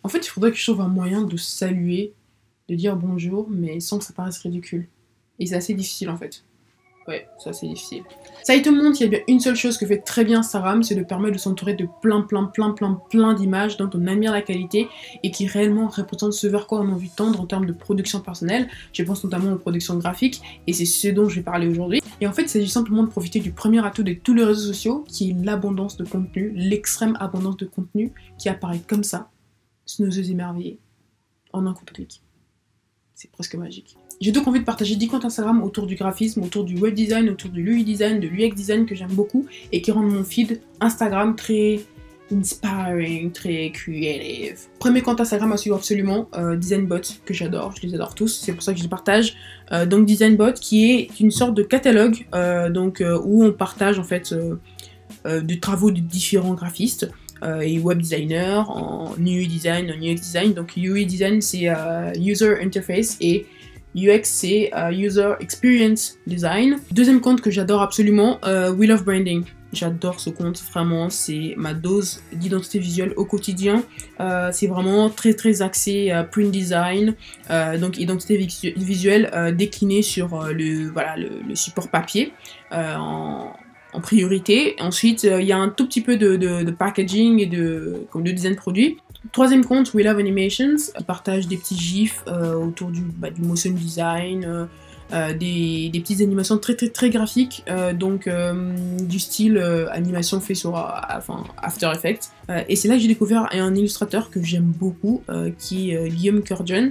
En fait, il faudrait que je trouve un moyen de saluer, de dire bonjour, mais sans que ça paraisse ridicule. Et c'est assez difficile en fait. Ouais, c'est assez difficile. Ça, il te montre qu'il y a bien une seule chose que fait très bien Instagram, c'est de permettre de s'entourer de plein d'images dont on admire la qualité et qui réellement représentent ce vers quoi on a envie de tendre en termes de production personnelle. Je pense notamment aux productions graphiques et c'est ce dont je vais parler aujourd'hui. Et en fait, il s'agit simplement de profiter du premier atout de tous les réseaux sociaux qui est l'abondance de contenu, l'extrême abondance de contenu qui apparaît comme ça, sous nos yeux émerveillés, en un coup de clic. C'est presque magique. J'ai donc envie de partager 10 comptes Instagram autour du graphisme, autour du web design, autour du UI design, de l'UX design que j'aime beaucoup et qui rendent mon feed Instagram très inspiring, très creative. Premier compte Instagram à suivre absolument, Designbot, que j'adore, je les adore tous, c'est pour ça que je les partage. Donc Designbot qui est une sorte de catalogue où on partage en fait des travaux de différents graphistes. Et web designer, en UI design, en UX design. Donc UI design c'est User Interface et UX c'est User Experience Design. Deuxième compte que j'adore absolument, We Love Branding. J'adore ce compte, vraiment, c'est ma dose d'identité visuelle au quotidien. C'est vraiment très axé print design, donc identité visuelle déclinée sur le support papier en priorité. Ensuite, il y a un tout petit peu de packaging et de design produit. Troisième compte, We Love Animations, qui partage des petits gifs autour du motion design, des petites animations très graphiques, du style animation fait sur After Effects. Et c'est là que j'ai découvert un illustrateur que j'aime beaucoup, qui est Guillaume Kurjan.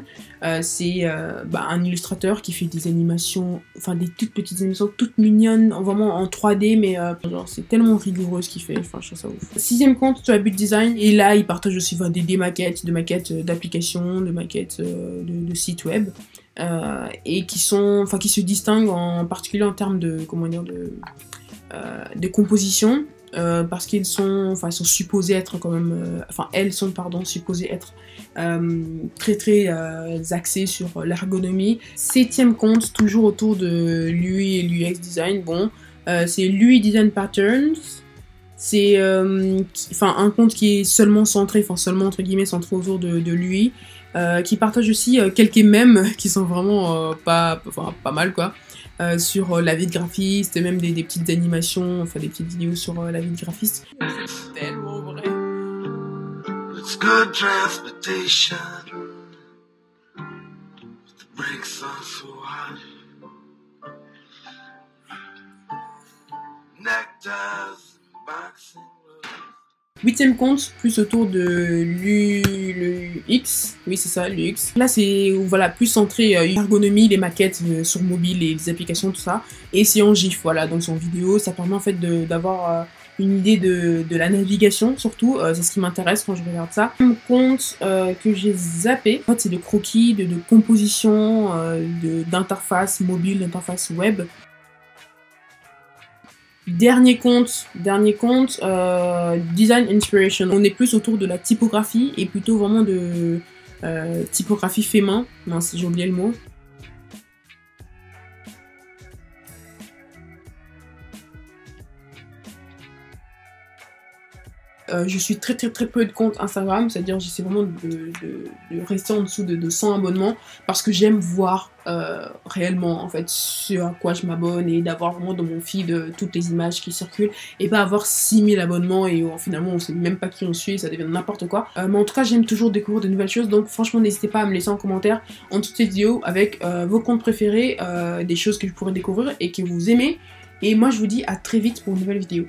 C'est un illustrateur qui fait des animations, des toutes petites animations toutes mignonnes, vraiment en 3D, mais genre c'est tellement rigoureux ce qu'il fait, je trouve ça ouf. Sixième compte, Tribute Design, et là il partage aussi des maquettes, d'applications, de maquettes de sites web. Et qui se distinguent en particulier en termes de composition, parce qu'ils sont supposés être quand même, elles sont supposées être très axées sur l'ergonomie. Septième compte, toujours autour de l'UI et l'UX design, c'est l'UI Design Patterns. C'est un compte qui est seulement centré, seulement entre guillemets centré autour de l'UI, qui partage aussi quelques mèmes qui sont vraiment pas mal quoi, sur la vie de graphiste, et même des petites animations, des petites vidéos sur la vie de graphiste. C'est tellement vrai. It's good transportation. The brakes are so hot. Nectars, boxing. Huitième compte, plus autour de l'UX, oui c'est ça, l'UX. Là c'est plus centré ergonomie, les maquettes sur mobile et les applications, tout ça. Et c'est en GIF, donc c'est en vidéo, ça permet en fait d'avoir une idée de la navigation surtout, c'est ce qui m'intéresse quand je regarde ça. Un compte que j'ai zappé, en fait c'est de croquis, de composition, d'interface mobile, d'interface web. Dernier compte, Design Inspiration. On est plus autour de la typographie et plutôt vraiment de typographie fait main, si j'ai oublié le mot. Je suis très peu de comptes Instagram, c'est-à-dire j'essaie vraiment de rester en dessous de 100 abonnements parce que j'aime voir réellement en fait ce à quoi je m'abonne et d'avoir vraiment dans mon feed toutes les images qui circulent et pas avoir 6000 abonnements et finalement on sait même pas qui on suit, ça devient n'importe quoi. Mais en tout cas j'aime toujours découvrir de nouvelles choses, donc franchement n'hésitez pas à me laisser en commentaire en dessous de cette vidéo avec vos comptes préférés, des choses que je pourrais découvrir et que vous aimez. Et moi je vous dis à très vite pour une nouvelle vidéo.